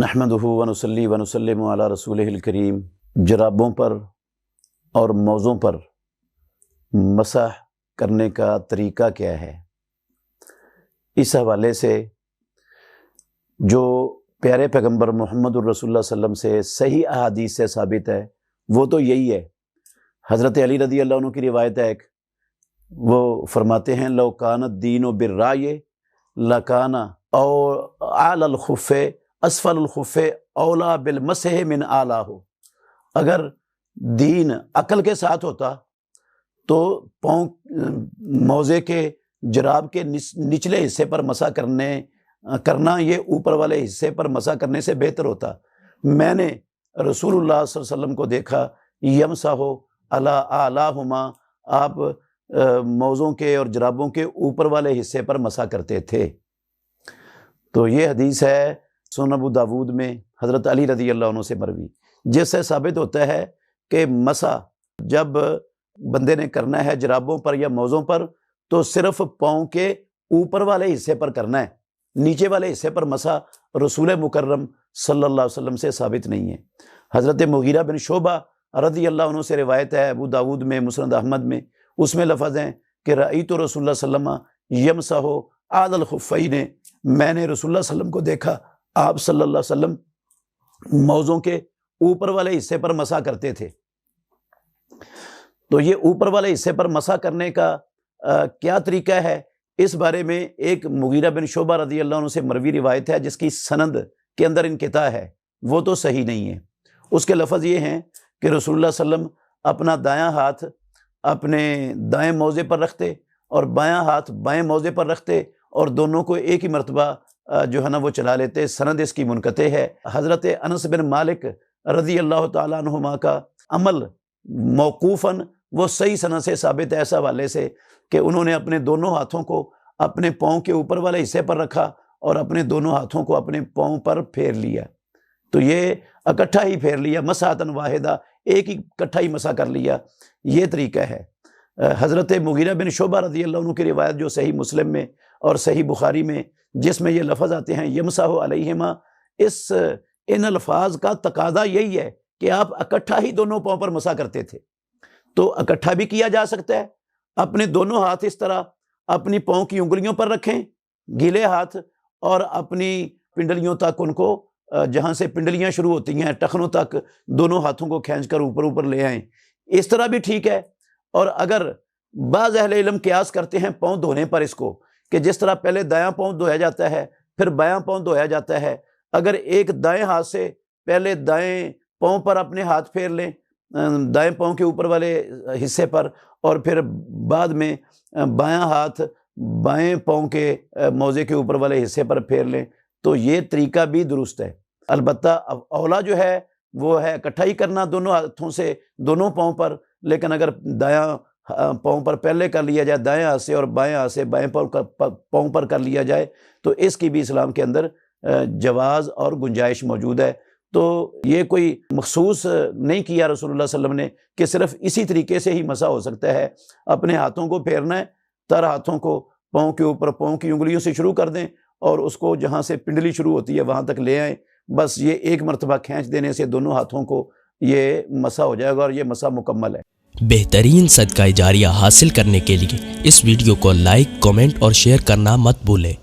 नहमदुहु व नुसल्ली व नुसल्लिमु अला रसूलिहिल करीम। जराबों पर और मौज़ों पर मसह करने का तरीक़ा क्या है, इस हवाले से जो प्यारे पैगम्बर मुहम्मदुर रसूलुल्लाह सल्लल्लाहु अलैहि वसल्लम से सही अहादीस से साबित है वो तो यही है। हज़रत अली रज़ी अल्लाह अन्हु की रिवायत है, एक वो फरमाते हैं लौ कानत दीनो बिर्राय लकाना और आलल खुफ़े असफल खुफ़े औला बिल मसह मिन आला हो। अगर दीन अकल के साथ होता तो पाँव मौज़े के जराब के निचले हिस्से पर मसा करना ये ऊपर वाले हिस्से पर मसा करने से बेहतर होता। मैंने रसूलुल्लाह सल्लल्लाहु अलैहि वसल्लम को देखा यमसाहो अला आलाहुमा, आप मौज़ों के और जराबों के ऊपर वाले हिस्से पर मसा करते थे। तो ये हदीस है सुनन अबू दाऊद में हज़रत अली रज़ी अल्लाह अन्हु से मरवी, जिससे साबित होता है कि मसा जब बंदे ने करना है जराबों पर या मौज़ों पर तो सिर्फ पाँव के ऊपर वाले हिस्से पर करना है, नीचे वाले हिस्से पर मसा रसूल मुकर्रम सल्लल्लाहु अलैहि वसल्लम से साबित नहीं है। हज़रत मुगीरा बिन शोबा रज़ी अल्लाह अन्हु से रिवायत है अबू दाऊद में, मुस्नद अहमद में, उसमें लफ्ज़ हैं कि रअयतु रसूलुल्लाह सल्लल्लाहु अलैहि वसल्लम यमसहु आलल खुफ़ैन, मैंने रसूलुल्लाह सल्लल्लाहु अलैहि वसल्लम को देखा आप सल्लल्लाहु अलैहि वसल्लम मौज़ों के ऊपर वाले हिस्से पर मसा करते थे। तो ये ऊपर वाले हिस्से पर मसा करने का क्या तरीका है, इस बारे में एक मुगीरा बिन शोबा रज़ी अल्लाह अन्हु से मरवी रिवायत है जिसकी सनद के अंदर इनक़िता है, वो तो सही नहीं है। उसके लफ्ज़ ये हैं कि रसूलुल्लाह सल्लल्लाहु अलैहि वसल्लम अपना दायां हाथ अपने दाएं मौज़े पर रखते और बायां हाथ बाएं मौज़े पर रखते और दोनों को एक ही मरतबा जो है ना वो चला लेते। सनद इसकी मुनक़ते है। हज़रत अनस बिन मालिक रज़ी अल्लाह ताला अन्हुमा का अमल मौकूफ़न वो सही सनद से साबित है, ऐसा वाले से कि उन्होंने अपने दोनों हाथों को अपने पाँव के ऊपर वाले हिस्से पर रखा और अपने दोनों हाथों को अपने पाँव पर फेर लिया। तो ये इकट्ठा ही फेर लिया, मसातन वाहिदा, एक ही इकट्ठा ही मसा कर लिया, ये तरीका है। हज़रत मुगीरा बिन शोबा रज़ी अल्लाह अन्हु की रिवायत जो सही मुस्लिम में और सही बुखारी में जिसमें ये लफ्ज़ आते हैं यमसाहु अलैहिमा, इन अल्फाज का तकादा यही है कि आप इकट्ठा ही दोनों पाँव पर मसा करते थे। तो इकट्ठा भी किया जा सकता है, अपने दोनों हाथ इस तरह अपनी पाँव की उंगलियों पर रखें गीले हाथ और अपनी पिंडलियों तक उनको जहाँ से पिंडलियाँ शुरू होती हैं टखनों तक दोनों हाथों को खींचकर ऊपर ऊपर ले आएँ, इस तरह भी ठीक है। और अगर बाज़ अहले इल्म क़ियास करते हैं पाँव धोने पर इसको कि जिस तरह पहले दायां पाँव धोया जाता है फिर बायां पाँव धोया जाता है, अगर एक दाएं हाथ से पहले दाएं पाँव पर अपने हाथ फेर लें दाएं पाँव के ऊपर वाले हिस्से पर और फिर बाद में बायां हाथ बाएं पाँव के मौज़े के ऊपर वाले हिस्से पर फेर लें, तो ये तरीका भी दुरुस्त है। अलबत्ता औला जो है वो है इकट्ठा ही करना दोनों हाथों से दोनों पाँव पर, लेकिन अगर दायां पाँव पर पहले कर लिया जाए दाएं हाथ से और बाएं हाथ से बाएं पाँव पर कर लिया जाए तो इसकी भी इस्लाम के अंदर जवाज़ और गुंजाइश मौजूद है। तो ये कोई मखसूस नहीं किया रसूलुल्लाह सल्लल्लाहु अलैहि वसल्लम ने कि सिर्फ इसी तरीके से ही मसा हो सकता है। अपने हाथों को फेरना है, तर हाथों को पाँव के ऊपर पाँव की उंगलियों से शुरू कर दें और उसको जहाँ से पिंडली शुरू होती है वहाँ तक ले आएँ, बस ये एक मरतबा खींच देने से दोनों हाथों को ये मसा हो जाएगा और ये मसा मुकम्मल है। बेहतरीन सदका जारिया हासिल करने के लिए इस वीडियो को लाइक, कमेंट और शेयर करना मत भूलें।